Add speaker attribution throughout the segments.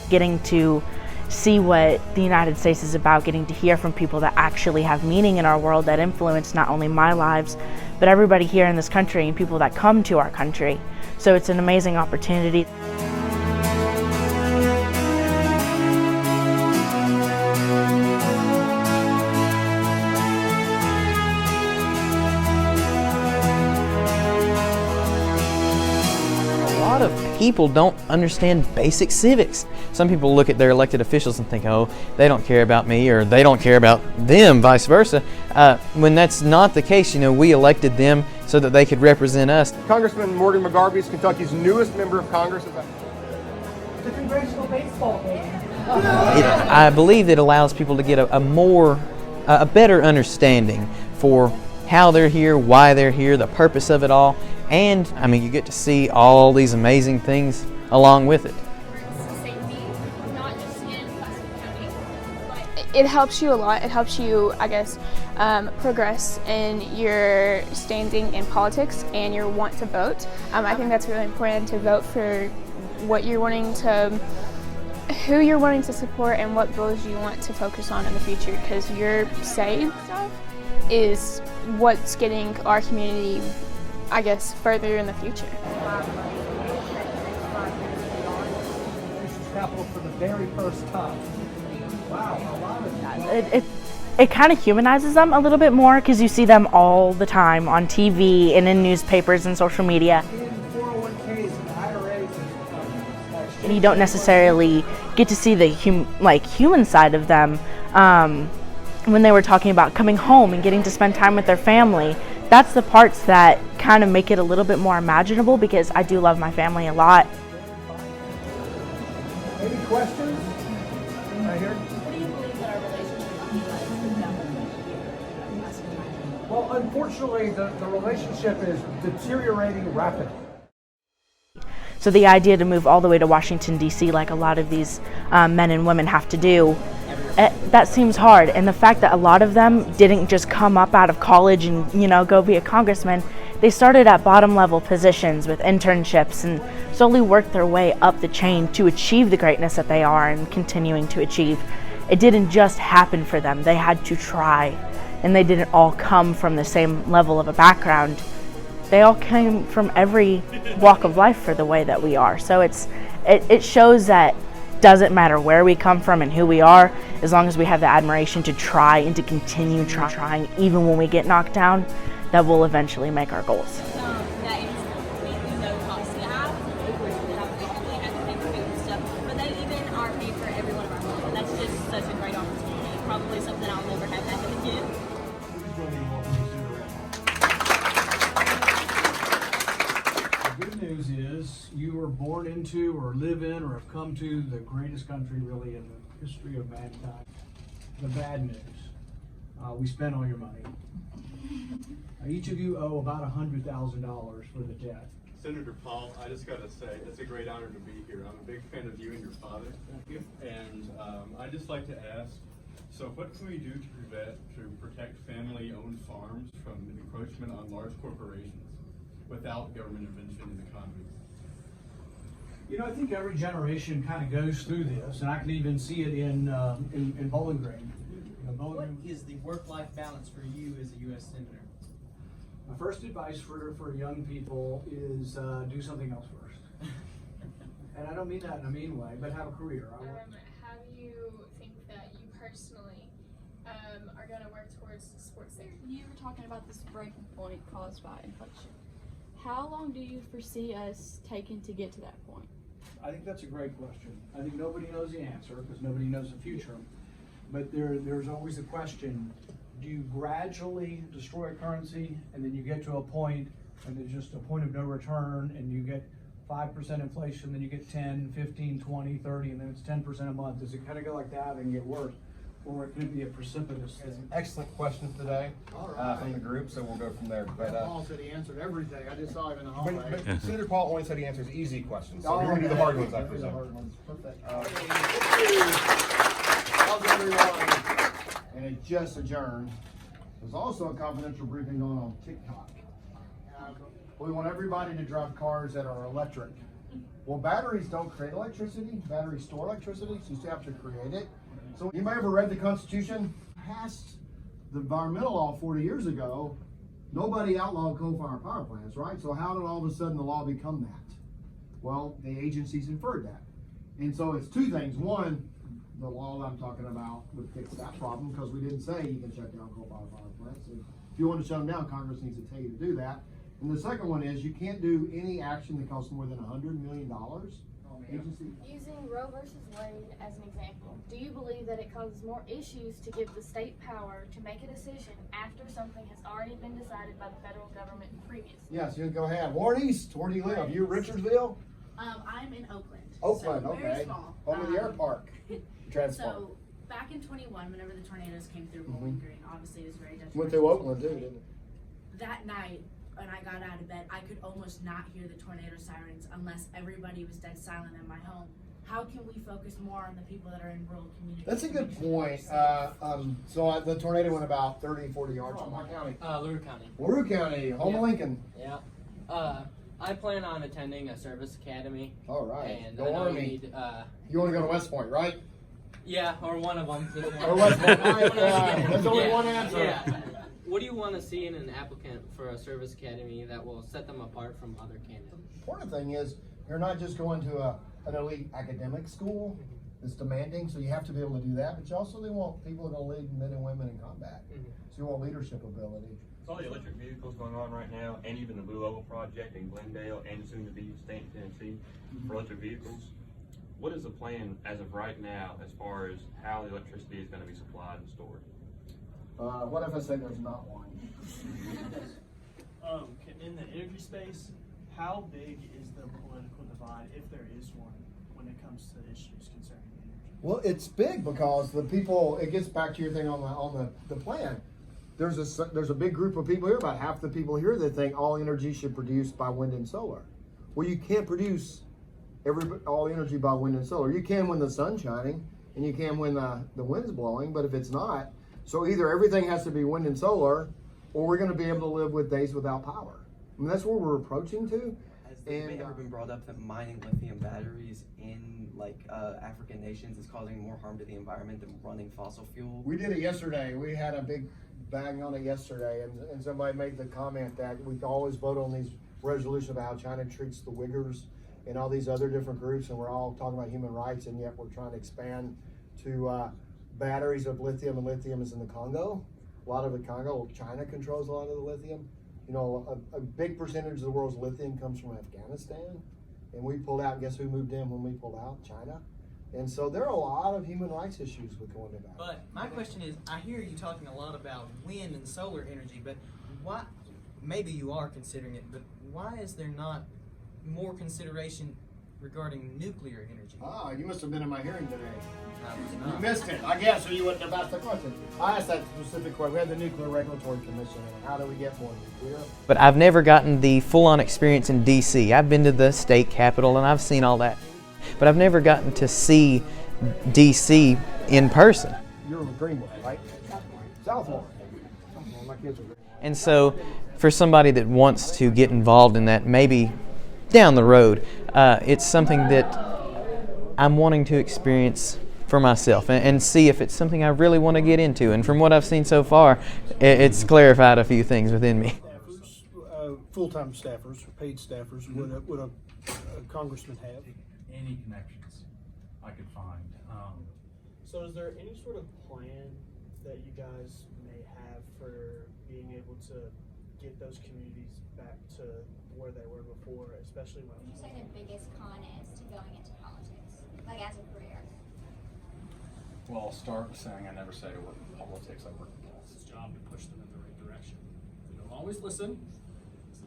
Speaker 1: getting to see what the United States is about, getting to hear from people that actually have meaning in our world, that influence not only my lives, but everybody here in this country and people that come to our country. So it's an amazing opportunity.
Speaker 2: A lot of people don't understand basic civics. Some people look at their elected officials and think, oh, they don't care about me, or they don't care about them, vice versa. When that's not the case, we elected them so that they could represent us.
Speaker 3: Congressman Morgan McGarvey is Kentucky's newest member of Congress.
Speaker 4: The congressional baseball game.
Speaker 2: I believe it allows people to get a better understanding for how they're here, why they're here, the purpose of it all, and you get to see all these amazing things along with it.
Speaker 5: It helps you a lot. It helps you, progress in your standing in politics and your want to vote. I think that's really important to vote for what you're wanting to, who you're wanting to support, and what bills you want to focus on in the future, because your say is what's getting our community, further in the future.
Speaker 4: Capital for the very first time. Wow, a lot of that.
Speaker 1: It kind of humanizes them a little bit more, because you see them all the time on TV and in newspapers and social media.
Speaker 4: 401ks and IRAs
Speaker 1: And you don't necessarily get to see the human side of them. When they were talking about coming home and getting to spend time with their family, that's the parts that kind of make it a little bit more imaginable, because I do love my family a lot.
Speaker 4: Any questions? Right here.
Speaker 6: What do you believe that our relationship will be like with them?
Speaker 4: Well, unfortunately, the relationship is deteriorating rapidly.
Speaker 1: So the idea to move all the way to Washington, D.C., like a lot of these men and women have to do, that seems hard. And the fact that a lot of them didn't just come up out of college and, go be a congressman. They started at bottom level positions with internships and slowly worked their way up the chain to achieve the greatness that they are and continuing to achieve. It didn't just happen for them. They had to try, and they didn't all come from the same level of a background. They all came from every walk of life for the way that we are. So it shows that doesn't matter where we come from and who we are, as long as we have the admiration to try and to continue trying, even when we get knocked down, that will eventually make our goals.
Speaker 6: That is completely no cost to have. We have basically everything for food and stuff, but they even are paid for every one of our meals. That's just such a great opportunity. Probably something I'll never have happen again.
Speaker 4: The good news is you were born into, or live in, or have come to the greatest country really in the history of mankind. The bad news, we spent all your money. Each of you owe about $100,000 for the debt.
Speaker 7: Senator Paul, I just got to say, it's a great honor to be here. I'm a big fan of you and your father.
Speaker 4: Thank you.
Speaker 7: And I'd just like to ask, so what can we do to protect family-owned farms from encroachment on large corporations without government intervention in the economy?
Speaker 4: I think every generation kind of goes through this, and I can even see it in Bowling Green.
Speaker 8: What is the work-life balance for you as a U.S. Senator?
Speaker 4: My first advice for young people is do something else first. And I don't mean that in a mean way, but have a career.
Speaker 5: How do you think that you personally are going to work towards sports there?
Speaker 9: You were talking about this breaking point caused by inflation. How long do you foresee us taking to get to that point?
Speaker 4: I think that's a great question. I think nobody knows the answer because nobody knows the future. But there's always a question, do you gradually destroy a currency and then you get to a point and there's just a point of no return and you get 5% inflation, then you get 10, 15, 20, 30, and then it's 10% a month? Does it kind of go like that and get worse? Or it could be a precipitous thing?
Speaker 3: Excellent question today from the group, so we'll go from there. But
Speaker 10: Paul said he answered everything. I just saw him in the hallway.
Speaker 3: but Senator Paul only said he answers easy questions, so we're going to do the hard ones after
Speaker 10: The
Speaker 3: that.
Speaker 10: hard ones. Perfect. How's everyone? And it just adjourned. There's also a confidential briefing going on TikTok. We want everybody to drive cars that are electric Well, batteries don't create electricity. Batteries store electricity, so you still have to create it. So you may have read the Constitution. Passed the environmental law 40 years ago. Nobody outlawed coal-fired power plants, right? So how did all of a sudden the law become that? Well, the agencies inferred that. And so it's two things. One, the law that I'm talking about would fix that problem because we didn't say you can shut down coal-fired power plants. And if you want to shut them down, Congress needs to tell you to do that. And the second one is you can't do any action that costs more than $100 million. Agency.
Speaker 11: Using Roe versus Wade as an example, do you believe that it causes more issues to give the state power to make a decision after something has already been decided by the federal government previously?
Speaker 10: Yes, you go ahead. Warren East, where do you live? You Richardsville?
Speaker 12: I'm in Oakland.
Speaker 10: Oakland,
Speaker 12: so
Speaker 10: okay.
Speaker 12: Very small.
Speaker 10: Home of the air park.
Speaker 12: So back in 21, whenever the tornadoes came through Bowling Green, obviously it was very detrimental.
Speaker 10: Went through Oakland too, didn't it?
Speaker 12: That night, when I got out of bed, I could almost not hear the tornado sirens unless everybody was dead silent in my home. How can we focus more on the people that are in rural communities?
Speaker 10: That's a good point. So the tornado went about 30, 40 yards from my county.
Speaker 8: LaRue County.
Speaker 10: LaRue County, home of Lincoln.
Speaker 8: Yeah. I plan on attending a service academy.
Speaker 10: All right.
Speaker 8: And
Speaker 10: Go
Speaker 8: I know you
Speaker 10: Army.
Speaker 8: need,
Speaker 10: You want to go to West Point, right?
Speaker 8: yeah, or one of them.
Speaker 10: Or West Point. All right, there's only one answer.
Speaker 8: Yeah. What do you want to see in an applicant for a service academy that will set them apart from other candidates?
Speaker 10: The important thing is you're not just going to an elite academic school that's demanding, so you have to be able to do that, but you also want people that will lead men and women in combat. So you want leadership ability.
Speaker 13: With all the electric vehicles going on right now, and even the Blue Oval project in Glendale and soon to be Stanton, Tennessee, for electric vehicles, what is the plan as of right now as far as how the electricity is going to be supplied and stored?
Speaker 10: What if I say there's not one?
Speaker 14: In the energy space, how big is the political divide, if there is one, when it comes to issues concerning energy?
Speaker 10: Well, it's big because the people. It gets back to your thing on the plan. There's a big group of people here, about half the people here, that think all energy should be produced by wind and solar. Well, you can't produce all energy by wind and solar. You can when the sun's shining, and you can when the wind's blowing. But if it's not, so either everything has to be wind and solar, or we're going to be able to live with days without power. I mean, that's where we're approaching to.
Speaker 15: Has it ever been brought up that mining lithium batteries in African nations is causing more harm to the environment than running fossil fuel?
Speaker 10: We did it yesterday. We had a big bang on it yesterday, and somebody made the comment that we always vote on these resolutions about how China treats the Uyghurs and all these other different groups, and we're all talking about human rights, and yet we're trying to expand to batteries of lithium, and lithium is in the Congo. A lot of the Congo, China controls a lot of the lithium. You know, a big percentage of the world's lithium comes from Afghanistan, and we pulled out. Guess who moved in when we pulled out? China. And so there are a lot of human rights issues with going to that.
Speaker 8: But my question is, I hear you talking a lot about wind and solar energy, but why? Maybe you are considering it, but why is there not more consideration regarding nuclear energy?
Speaker 10: Ah, you must have been in my hearing today.
Speaker 8: You
Speaker 10: missed it, I guess, or you wouldn't have asked the question. I asked that specific question. We had the Nuclear Regulatory Commission, and how do we get more nuclear?
Speaker 2: But I've never gotten the full-on experience in D.C. I've been to the state capitol and I've seen all that, but I've never gotten to see D.C. in person.
Speaker 10: You're in Greenwood, right? Southmore. My kids are there.
Speaker 2: And so for somebody that wants to get involved in that, maybe down the road, it's something that I'm wanting to experience for myself and see if it's something I really want to get into. And from what I've seen so far, it's clarified a few things within me.
Speaker 4: Staffers, full-time staffers, or paid staffers, would a congressman have?
Speaker 16: Any connections I could find.
Speaker 14: So is there any sort of plan that you guys may have for being able to get those communities back to where they were before, especially when...
Speaker 11: Would you say the biggest con is to going into politics, like as a career?
Speaker 16: Well, I'll start with saying I never say I work in politics, I work in law.
Speaker 14: It's his job to push them in the right direction. We don't always listen.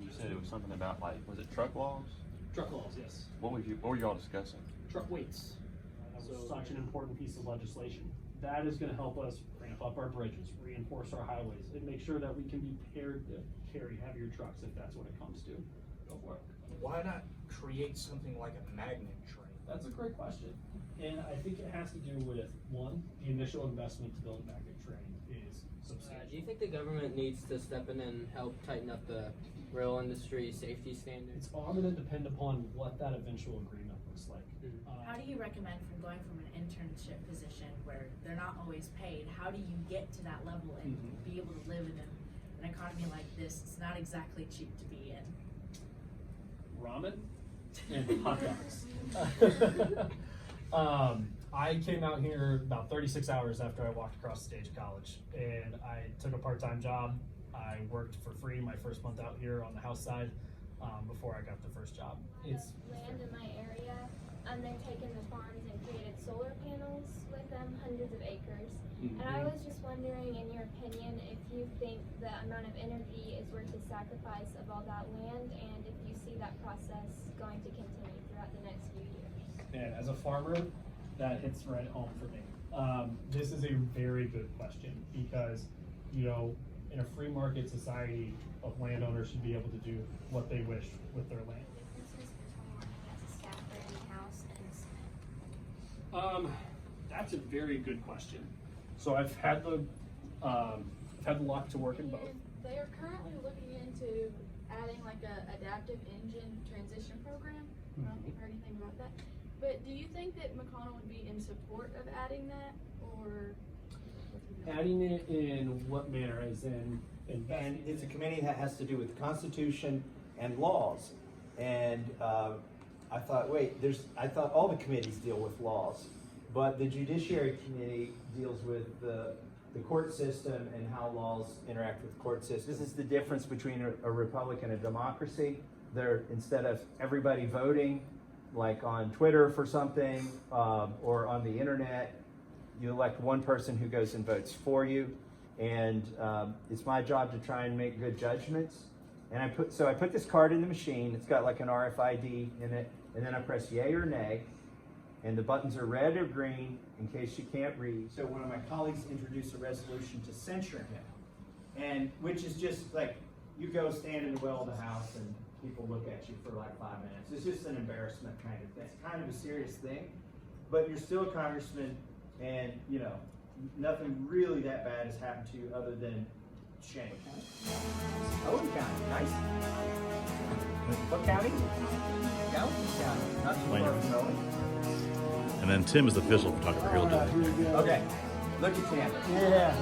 Speaker 13: You said it was something about, like, was it truck laws?
Speaker 14: Truck laws, yes.
Speaker 13: What were y'all discussing?
Speaker 14: Truck weights. That was such an important piece of legislation. That is going to help us ramp up our bridges, reinforce our highways, and make sure that we can be prepared to carry heavier trucks if that's what it comes to. Go for it.
Speaker 3: Why not create something like a magnet train?
Speaker 14: That's a great question. And I think it has to do with, one, the initial investment to build a magnet train is substantial.
Speaker 17: Do you think the government needs to step in and help tighten up the rail industry safety standards?
Speaker 14: It's all going to depend upon what that eventual agreement looks like.
Speaker 12: How do you recommend from going from an internship position where they're not always paid, how do you get to that level and be able to live in an economy like this? It's not exactly cheap to be in.
Speaker 14: Ramen and hot dogs. I came out here about 36 hours after I walked across the stage of college, and I took a part-time job. I worked for free my first month out here on the house side before I got the first job. It's
Speaker 11: land in my area. They're taking the farms and created solar panels with them, hundreds of acres. And I was just wondering, in your opinion, if you think the amount of energy is worth the sacrifice of all that land, and if you see that process going to continue throughout the next few years.
Speaker 14: And as a farmer, that hits right home for me. This is a very good question because, you know, in a free market society, a landowner should be able to do what they wish with their land. That's a very good question. So I've had the luck to work in both.
Speaker 9: They are currently looking into adding like a adaptive engine transition program. I don't know if you've heard anything about that. But do you think that McConnell would be in support of adding that, or?
Speaker 14: Adding it in what manner? As in
Speaker 18: and it's a committee that has to do with the Constitution and laws. And I thought, I thought all the committees deal with laws, but the Judiciary Committee deals with the court system and how laws interact with the court system. This is the difference between a republic and a democracy. Instead of everybody voting, like on Twitter for something, or on the internet, you elect one person who goes and votes for you. And it's my job to try and make good judgments. And I put this card in the machine. It's got like an RFID in it, and then I press yay or nay, and the buttons are red or green in case you can't read. So one of my colleagues introduced a resolution to censure him, and which is just like you go stand in the well of the House and people look at you for like 5 minutes. It's just an embarrassment kind of thing. It's kind of a serious thing, but you're still a congressman, and you know nothing really that bad has happened to you other than shame. Owen County, nice. What county? Gallatin County, not too far from Owen.
Speaker 19: And then Tim is the official photographer. He'll do it.
Speaker 18: Okay, look at Tim.
Speaker 14: Yeah.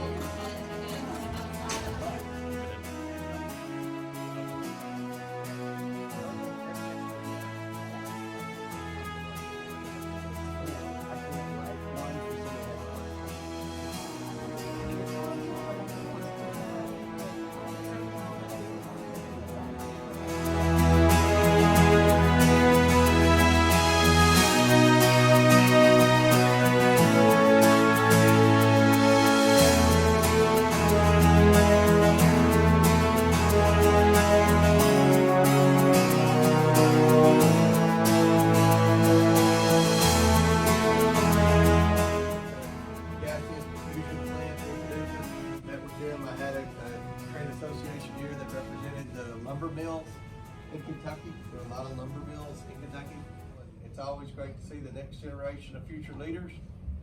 Speaker 20: It's always great to see the next generation of future leaders.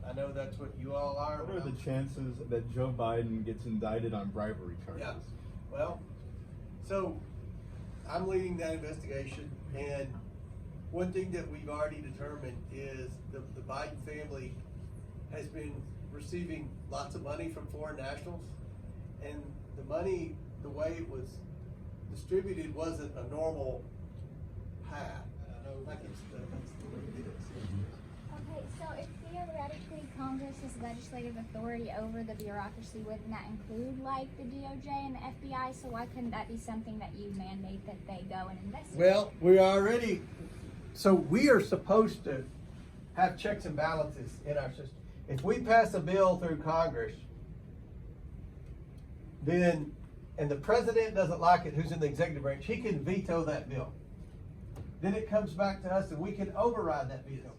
Speaker 20: I know that's what you all are.
Speaker 21: What are the chances that Joe Biden gets indicted on bribery charges?
Speaker 20: Yeah, well, so I'm leading that investigation, and one thing that we've already determined is the Biden family has been receiving lots of money from foreign nationals, and the money, the way it was distributed, wasn't a normal path. I know, like it's the way it is.
Speaker 22: Okay, so if theoretically Congress has legislative authority over the bureaucracy, wouldn't that include like the DOJ and the FBI? So why couldn't that be something that you mandate that they go and investigate?
Speaker 20: Well, we are supposed to have checks and balances in our system. If we pass a bill through Congress, then, and the president doesn't like it, who's in the executive branch, he can veto that bill. Then it comes back to us and we can override that veto.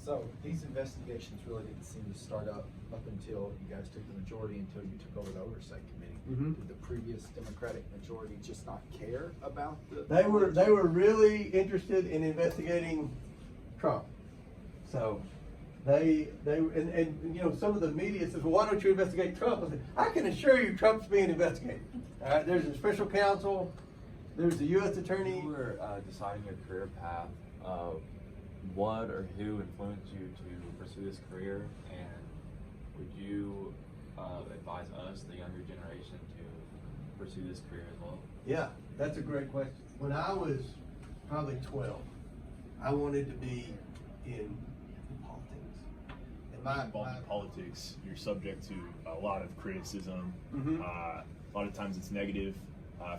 Speaker 23: So these investigations really didn't seem to start up until you guys took the majority, until you took over the oversight committee. Did the previous Democratic majority just not care about the?
Speaker 20: They were really interested in investigating Trump. So And you know, some of the media says, well, why don't you investigate Trump? I said, I can assure you Trump's being investigated. All right, there's a special counsel, there's the U.S. attorney.
Speaker 1: When you were deciding your career path, what or who influenced you to pursue this career, and would you advise us, the younger generation, to pursue this career as well?
Speaker 20: Yeah, that's a great question. When I was probably 12, I wanted to be in politics. And
Speaker 6: being involved in politics, you're subject to a lot of criticism. A lot of times it's negative,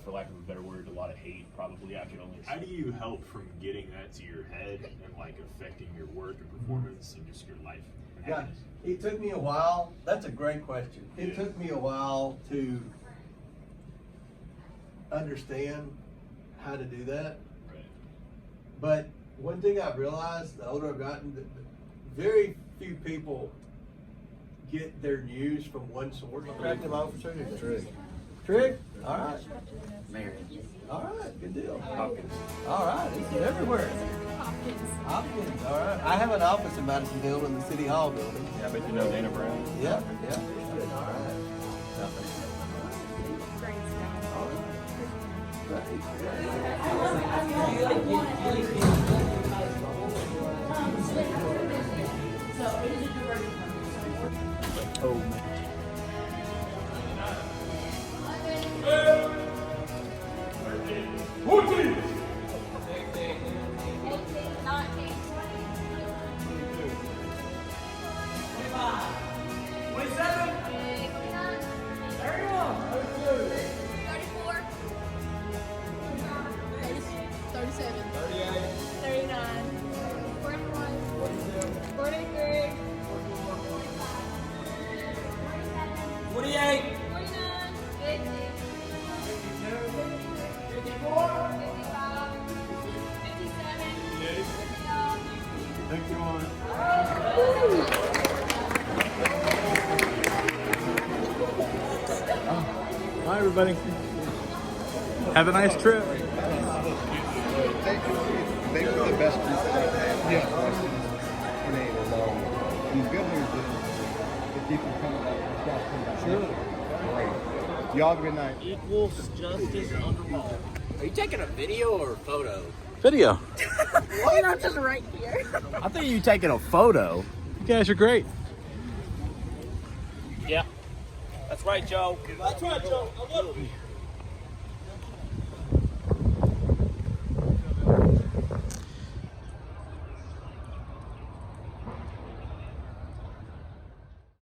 Speaker 6: for lack of a better word, a lot of hate probably. I can only. How do you help from getting that to your head and like affecting your work and performance and just your life?
Speaker 20: Yeah, it took me a while. That's a great question. It took me a while to understand how to do that.
Speaker 6: Right.
Speaker 20: But one thing I've realized, the older I've gotten, very few people get their news from one source. Corrective officer, Trig. Trig? All right.
Speaker 17: Mary.
Speaker 20: All right, good deal.
Speaker 6: Hopkins.
Speaker 20: All right, he's everywhere. Hopkins, all right. I have an office in Madisonville in the City Hall building.
Speaker 6: Yeah, I bet you know Dana Brown.
Speaker 20: Yeah, yeah. All right.
Speaker 6: Oh, man. Bye, everybody. Have a nice trip.
Speaker 21: They were the best group that I've had. Yeah. And they were long. And the good news is, if you can come back, sure. Great. Y'all have a good night.
Speaker 17: Equals justice underwater. Are you taking a video or a photo?
Speaker 7: Video.
Speaker 22: You're not just right here.
Speaker 7: I think you taking a photo.
Speaker 6: You guys are great.
Speaker 17: Yeah. That's right, Joe. That's right, Joe. I love you.